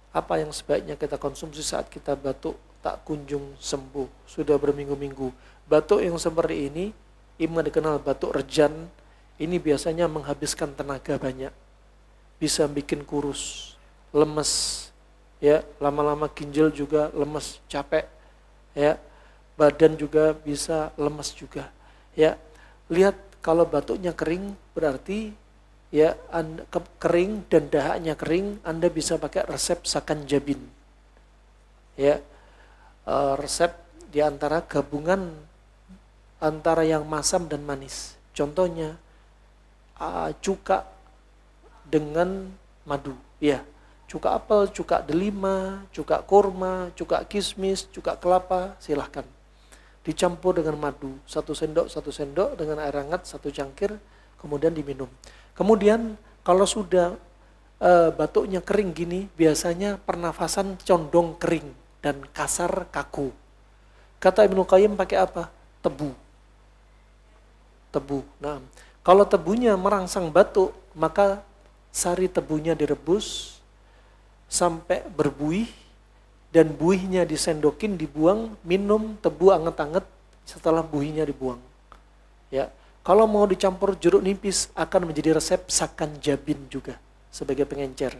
Apa yang sebaiknya kita konsumsi saat kita batuk tak kunjung sembuh, sudah berminggu-minggu. Batuk yang seperti ini dikenal batuk rejan, ini biasanya menghabiskan tenaga banyak, bisa bikin kurus, lemes, ya, lama-lama ginjal juga lemes, capek, ya, badan juga bisa lemes juga, ya. Lihat kalau batuknya kering berarti ya kering dan dahaknya kering, Anda bisa pakai resep Sakanjabin, ya. Resep diantara gabungan antara yang masam dan manis. Contohnya cuka dengan madu, ya. Cuka apel, cuka delima, cuka kurma, cuka kismis, cuka kelapa, silahkan. Dicampur dengan madu, satu sendok dengan air hangat, satu cangkir, kemudian diminum. Kemudian kalau sudah batuknya kering gini, biasanya pernafasan condong kering dan kasar kaku. Kata Ibnu Qayyim pakai apa? Tebu. Nah, kalau tebunya merangsang batuk, maka sari tebunya direbus sampai berbuih dan buihnya disendokin, dibuang, minum tebu anget-anget setelah buihnya dibuang. Ya, kalau mau dicampur jeruk nipis akan menjadi resep Sakanjabin juga sebagai pengencer.